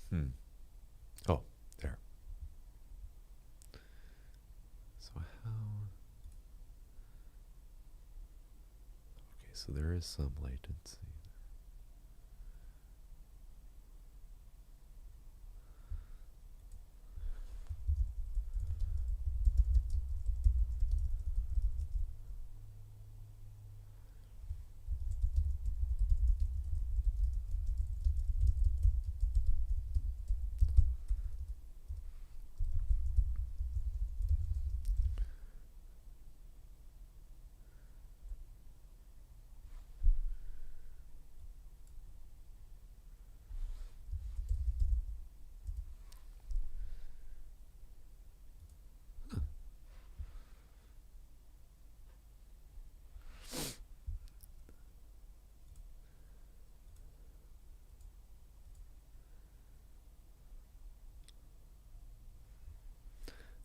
Hmm. Oh, there. So how? Okay, so there is some latency.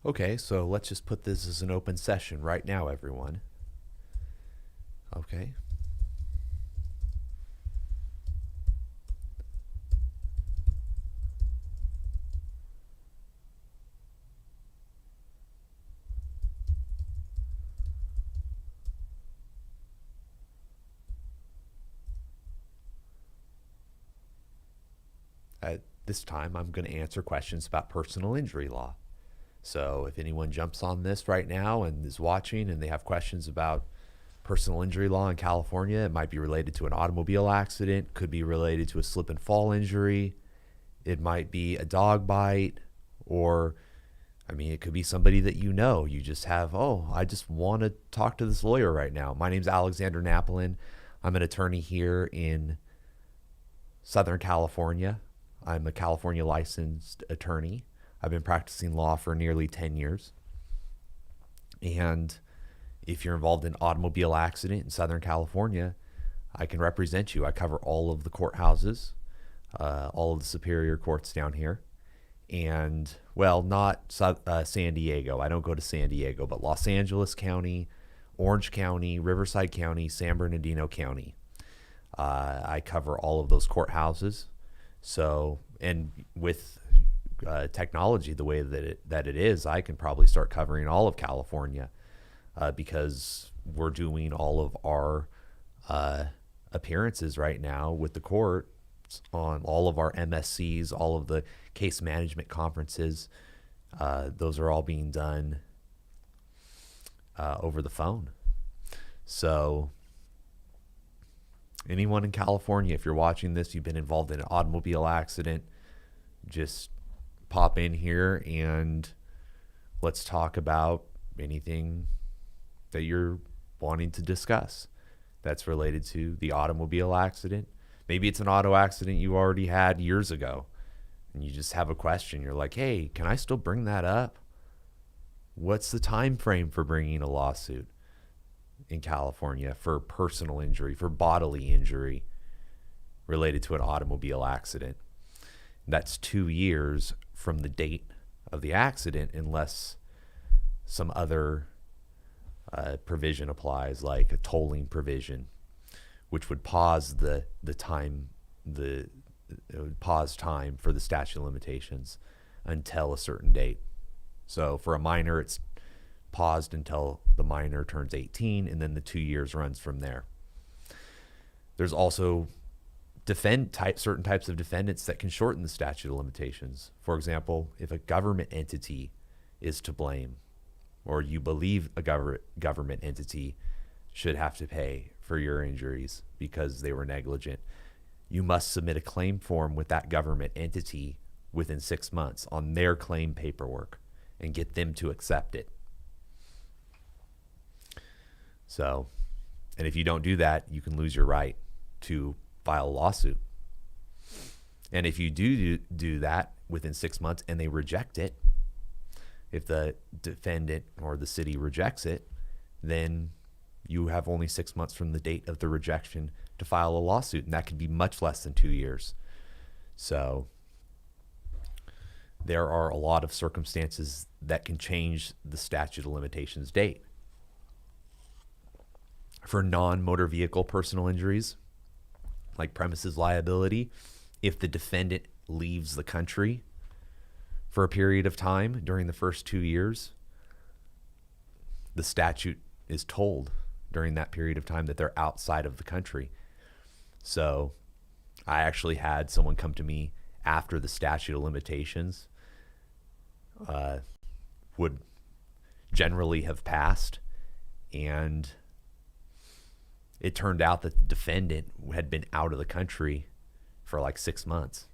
Okay, so let's just put this as an open session right now, everyone. Okay. At this time, I'm going to answer questions about personal injury law. So if anyone jumps on this right now and is watching and they have questions about personal injury law in California, it might be related to an automobile accident, could be related to a slip and fall injury, it might be a dog bite, or it could be somebody that you know. You just have, oh, I just want to talk to this lawyer right now. My name's Alexander Napolin. I'm an attorney here in Southern California. I'm a California licensed attorney. I've been practicing law for nearly 10 years. And if you're involved in an automobile accident in Southern California, I can represent you. I cover all of the courthouses, all of the superior courts down here. And, well, not San Diego. I don't go to San Diego, but Los Angeles County, Orange County, Riverside County, San Bernardino County. I cover all of those courthouses. So, and with technology the way that it is, I can probably start covering all of California because we're doing all of our appearances right now with the court on all of our MSCs, all of the case management conferences. Those are all being done over the phone. So anyone in California, if you're watching this, you've been involved in an automobile accident, just pop in here and let's talk about anything that you're wanting to discuss that's related to the automobile accident. Maybe it's an auto accident you already had years ago and you just have a question. You're like, hey, can I still bring that up? What's the time frame for bringing a lawsuit in California for personal injury, for bodily injury related to an automobile accident? That's 2 years from the date of the accident, unless some other provision applies, like a tolling provision, which would pause the time, it would pause time for the statute of limitations until a certain date. So for a minor, it's paused until the minor turns 18, and then the 2 years runs from there. There's also certain types of defendants that can shorten the statute of limitations. For example, if a government entity is to blame, or you believe a government entity should have to pay for your injuries because they were negligent, you must submit a claim form with that government entity within 6 months on their claim paperwork and get them to accept it. So, and if you don't do that, you can lose your right to file a lawsuit. And if you do that within 6 months and they reject it, if the defendant or the city rejects it, then you have only 6 months from the date of the rejection to file a lawsuit, and that could be much less than 2 years. So there are a lot of circumstances that can change the statute of limitations date. For non-motor vehicle personal injuries, like premises liability, if the defendant leaves the country for a period of time during the first 2 years, the statute is told during that period of time that they're outside of the country. So I actually had someone come to me after the statute of limitations would generally have passed, and it turned out that the defendant had been out of the country for like 6 months.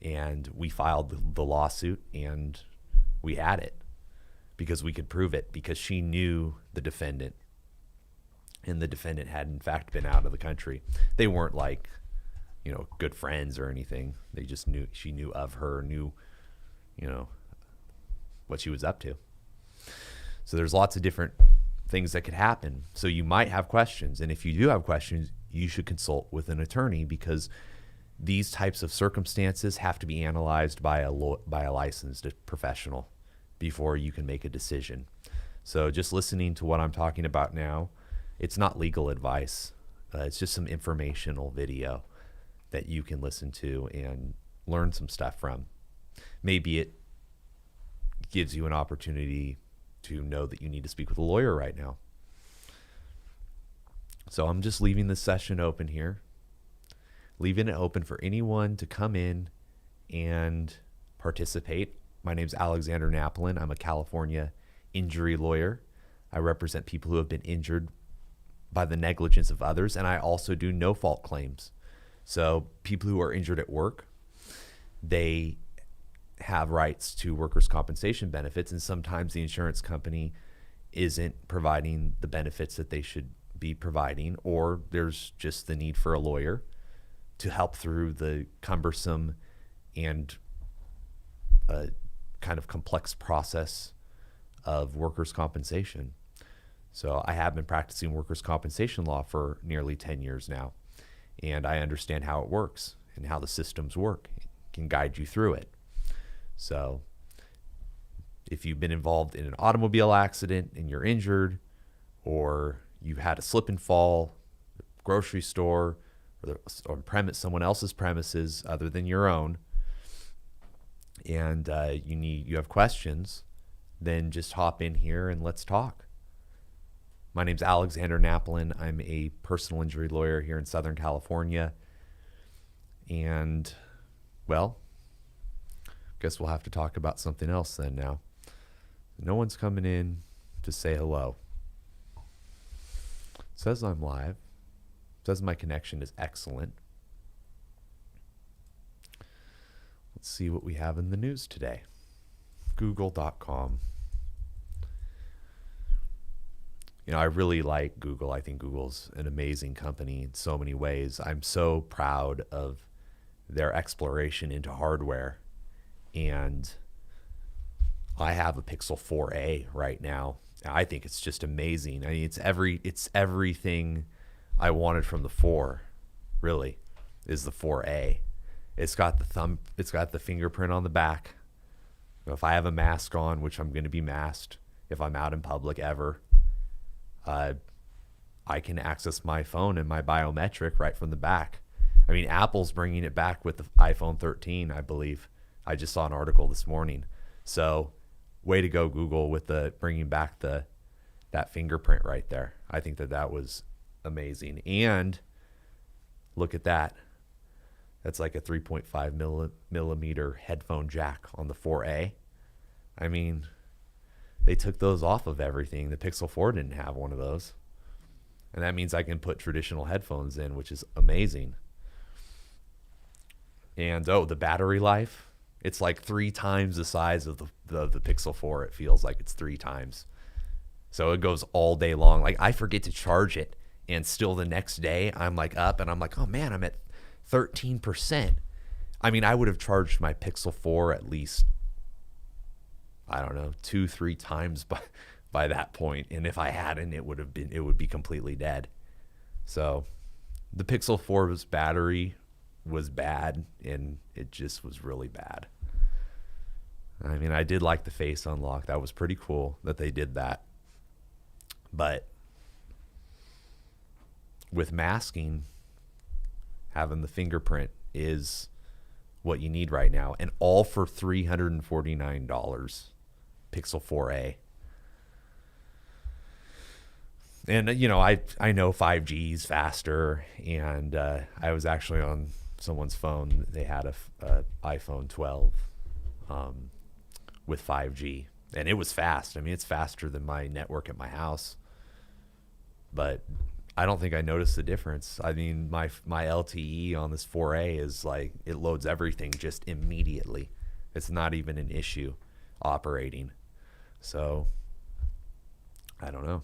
And we filed the lawsuit, and we had it because we could prove it, because she knew the defendant, and the defendant had in fact been out of the country. They weren't like, good friends or anything. They just knew, she knew of her, knew, what she was up to. So there's lots of different things that could happen. So you might have questions. And if you do have questions, you should consult with an attorney, because these types of circumstances have to be analyzed by a licensed professional before you can make a decision. So just listening to what I'm talking about now, it's not legal advice. It's just some informational video that you can listen to and learn some stuff from. Maybe it gives you an opportunity to know that you need to speak with a lawyer right now. So I'm just leaving this session open here, leaving it open for anyone to come in and participate. My name's Alexander Napolin. I'm a California injury lawyer. I represent people who have been injured by the negligence of others, and I also do no-fault claims. So people who are injured at work, they have rights to workers' compensation benefits, and sometimes the insurance company isn't providing the benefits that they should be providing, or there's just the need for a lawyer to help through the cumbersome and kind of complex process of workers' compensation. So I have been practicing workers' compensation law for nearly 10 years now, and I understand how it works and how the systems work. It can guide you through it. So if you've been involved in an automobile accident and you're injured, or you had a slip and fall, grocery store, or someone else's premises other than your own, and you have questions, then just hop in here and let's talk. My name's Alexander Napolin. I'm a personal injury lawyer here in Southern California. And, well, guess we'll have to talk about something else then now. No one's coming in to say hello. It says I'm live. It says my connection is excellent. Let's see what we have in the news today. Google.com. I really like Google. I think Google's an amazing company in so many ways. I'm so proud of their exploration into hardware. And I have a Pixel 4a right now. I think it's just amazing. I mean, it's everything I wanted from the 4, really, is the 4a. It's got the fingerprint on the back. If I have a mask on, which I'm going to be masked if I'm out in public ever, I can access my phone and my biometric right from the back. I mean, Apple's bringing it back with the iPhone 13, I believe. I just saw an article this morning. So, way to go, Google, with bringing back that fingerprint right there. I think that was amazing. And look at that. That's like a 3.5 millimeter headphone jack on the 4A. I mean, they took those off of everything. The Pixel 4 didn't have one of those. And that means I can put traditional headphones in, which is amazing. And, the battery life, it's like 3 times the size of the Pixel 4. It feels like it's 3 times. So it goes all day long. Like, I forget to charge it, and still the next day I'm like up and I'm like, oh man, I'm at 13%. I mean, I would have charged my Pixel 4 at least, I don't know, 2-3 times by that point. And if I hadn't, it would be completely dead. So the Pixel 4's battery was bad, and it just was really bad. I mean, I did like the face unlock. That was pretty cool that they did that. But with masking, having the fingerprint is what you need right now, and all for $349. Pixel 4a. And I know 5G is faster, and I was actually on someone's phone. They had a iPhone 12 with 5G, and it was fast. I mean, it's faster than my network at my house, but I don't think I noticed the difference. I mean, my LTE on this 4A is like, it loads everything just immediately. It's not even an issue operating. So I don't know.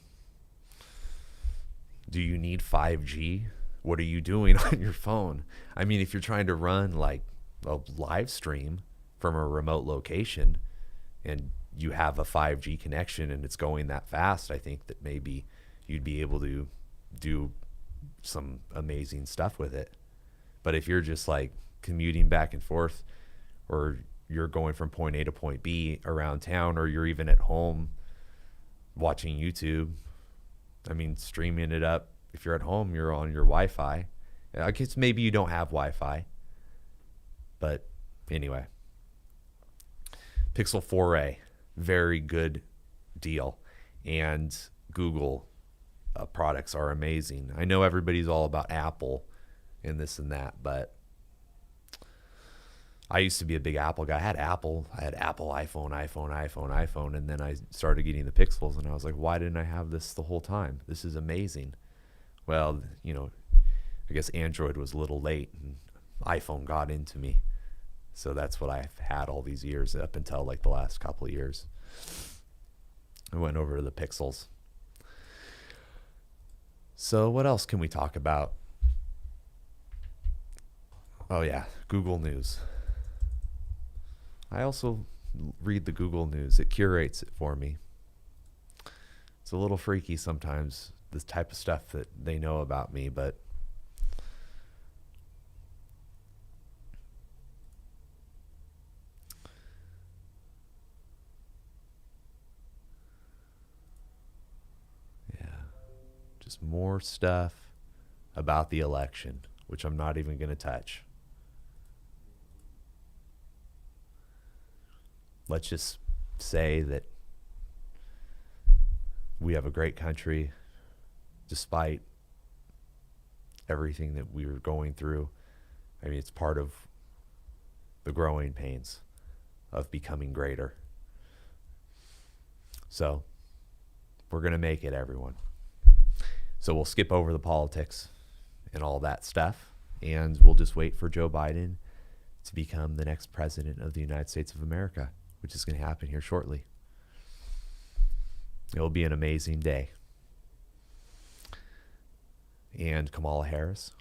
Do you need 5G? What are you doing on your phone? I mean, if you're trying to run like a live stream from a remote location and you have a 5G connection and it's going that fast, I think that maybe you'd be able to do some amazing stuff with it. But if you're just like commuting back and forth, or you're going from point A to point B around town, or you're even at home watching YouTube, I mean, streaming it up. If you're at home, you're on your Wi-Fi. I guess maybe you don't have Wi-Fi. But anyway, Pixel 4a, very good deal. And Google products are amazing. I know everybody's all about Apple and this and that, but I used to be a big Apple guy. I had Apple iPhone, and then I started getting the Pixels, and I was like, why didn't I have this the whole time? This is amazing. Well, I guess Android was a little late, and iPhone got into me. So that's what I've had all these years, up until like the last couple of years. I went over to the Pixels. So what else can we talk about? Oh yeah, Google News. I also read the Google News. It curates it for me. It's a little freaky sometimes, this type of stuff that they know about me, but yeah, just more stuff about the election, which I'm not even going to touch. Let's just say that we have a great country despite everything that we were going through. I mean, it's part of the growing pains of becoming greater. So we're going to make it, everyone. So we'll skip over the politics and all that stuff, and we'll just wait for Joe Biden to become the next president of the United States of America, which is going to happen here shortly. It will be an amazing day. And Kamala Harris,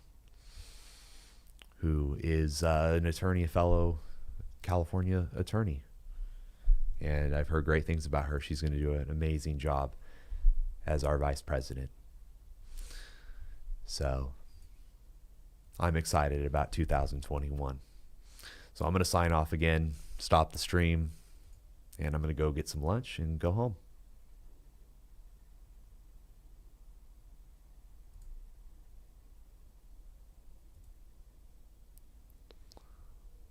who is an attorney, a fellow California attorney. And I've heard great things about her. She's going to do an amazing job as our vice president. So I'm excited about 2021. So I'm going to sign off again, stop the stream, and I'm going to go get some lunch and go home.